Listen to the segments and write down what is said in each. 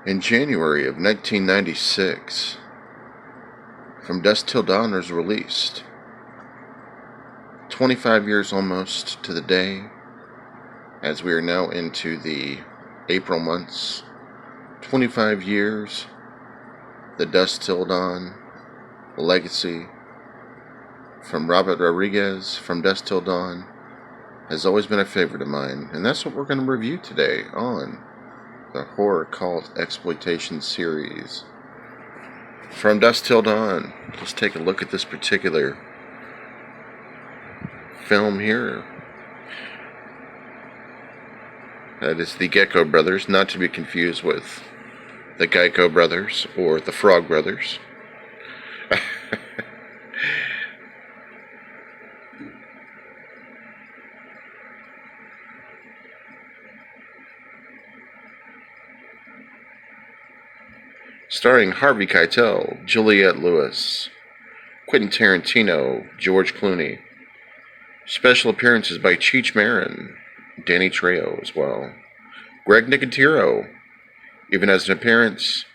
In January of 1996, From Dusk Till Dawn was released. 25 years almost to the day, as we are now into the April months. 25 years, The Dusk Till Dawn, legacy from Robert Rodriguez, From Dusk Till Dawn, has always been a favorite of mine, and that's what we're going to review today on the horror cult exploitation series, From Dusk Till Dawn. Let's take a look at this particular film here. That is the Gecko Brothers, not to be confused with the Geico Brothers or the Frog Brothers. Starring Harvey Keitel, Juliette Lewis, Quentin Tarantino, George Clooney. Special appearances by Cheech Marin, Danny Trejo as well. Greg Nicotero even has an appearance,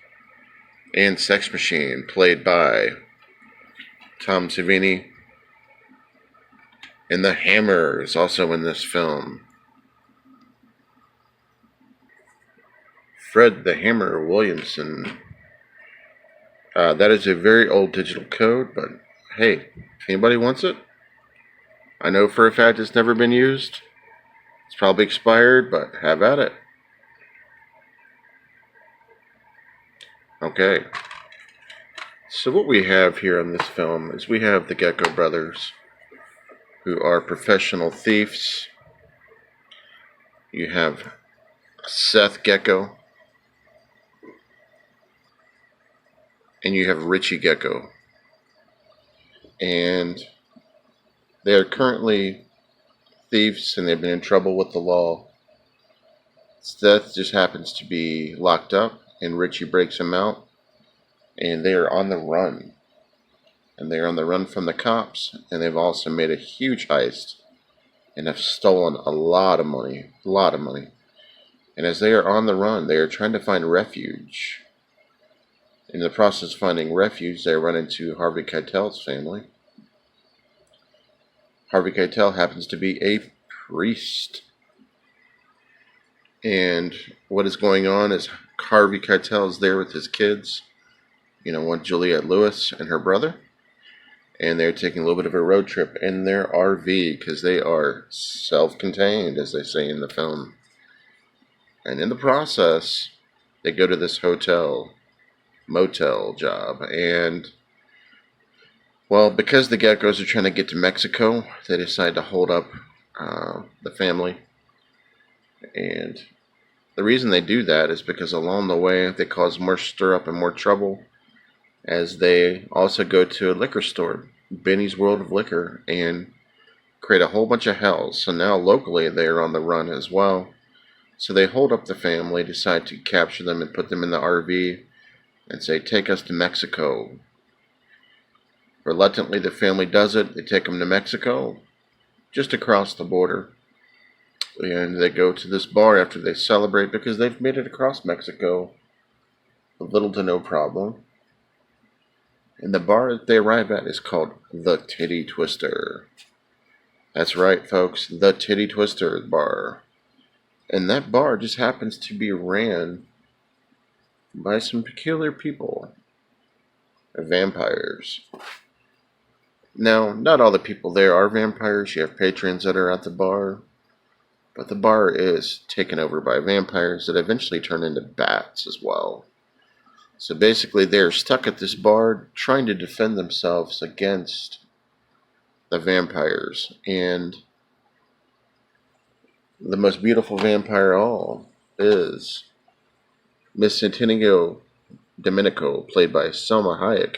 and Sex Machine, played by Tom Savini. And the Hammer is also in this film. Fred the Hammer Williamson. That is a very old digital code, but hey, if anybody wants it, I know for a fact it's never been used. It's probably expired, but have at it. Okay. So what we have here on this film is we have the Gecko Brothers, who are professional thieves. You have Seth Gecko, and you have Richie Gecko. And they are currently thieves, and they've been in trouble with the law. Seth just happens to be locked up, and Richie breaks him out, and they are on the run. And they are on the run from the cops, and they've also made a huge heist, and have stolen a lot of money. And as they are on the run, they are trying to find refuge. In the process of finding refuge, they run into Harvey Keitel's family. Harvey Keitel happens to be a priest. And what is going on is Harvey Keitel is there with his kids. One Juliette Lewis and her brother. And they're taking a little bit of a road trip in their RV because they are self-contained, as they say in the film. And in the process, they go to this motel job, and because the Geckos are trying to get to Mexico, they decide to hold up the family. And the reason they do that is because along the way they cause more stir up and more trouble, as they also go to a liquor store, Benny's World of Liquor, and create a whole bunch of hell. So now locally they are on the run as well. So they hold up the family, decide to capture them and put them in the RV and say, take us to Mexico. Reluctantly, the family does it. They take them to Mexico, just across the border. And they go to this bar after they celebrate because they've made it across Mexico with little to no problem. And the bar that they arrive at is called the Titty Twister. That's right, folks, the Titty Twister bar. And that bar just happens to be ran by some peculiar people, vampires. Now, not all the people there are vampires. You have patrons that are at the bar, but the bar is taken over by vampires that eventually turn into bats as well. So basically, they're stuck at this bar trying to defend themselves against the vampires. And the most beautiful vampire of all is Miss Santiago Domenico, played by Selma Hayek.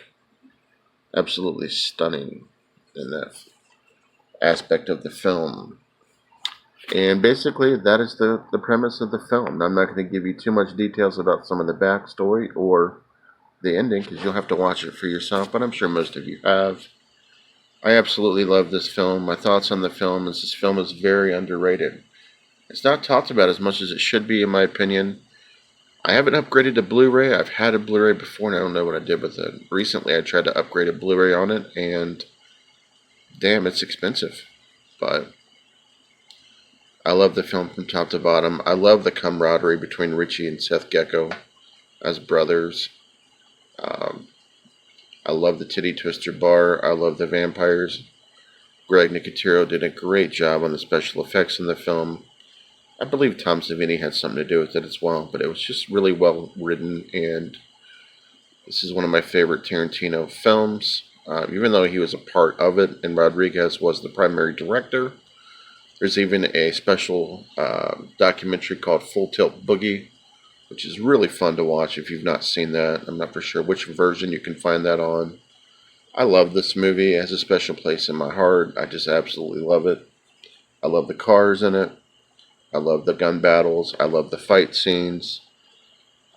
Absolutely stunning in that aspect of the film. And basically, that is the premise of the film. I'm not going to give you too much details about some of the backstory or the ending, because you'll have to watch it for yourself, but I'm sure most of you have. I absolutely love this film. My thoughts on the film is this film is very underrated. It's not talked about as much as it should be, in my opinion. I haven't upgraded to Blu-ray. I've had a Blu-ray before, and I don't know what I did with it. Recently, I tried to upgrade a Blu-ray on it, and damn, it's expensive. But I love the film from top to bottom. I love the camaraderie between Richie and Seth Gecko as brothers. Um, I love the Titty Twister bar. I love the vampires. Greg Nicotero did a great job on the special effects in the film. I believe Tom Savini had something to do with it as well, but it was just really well written, and this is one of my favorite Tarantino films. Even though he was a part of it and Rodriguez was the primary director, there's even a special documentary called Full Tilt Boogie, which is really fun to watch if you've not seen that. I'm not for sure which version you can find that on. I love this movie. It has a special place in my heart. I just absolutely love it. I love the cars in it. I love the gun battles. I love the fight scenes.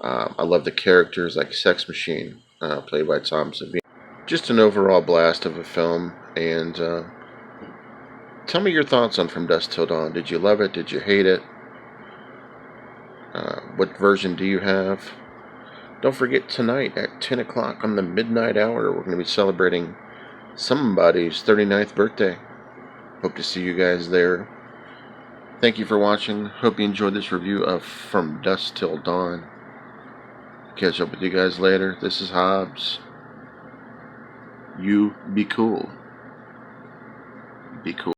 I love the characters like Sex Machine, played by Tom Savini. Just an overall blast of a film. And tell me your thoughts on From Dusk Till Dawn. Did you love it? Did you hate it? What version do you have? Don't forget tonight at 10 o'clock on the midnight hour, we're going to be celebrating somebody's 39th birthday. Hope to see you guys there. Thank you for watching. Hope you enjoyed this review of From Dusk Till Dawn. Catch up with you guys later. This is Hobbs. You be cool. Be cool.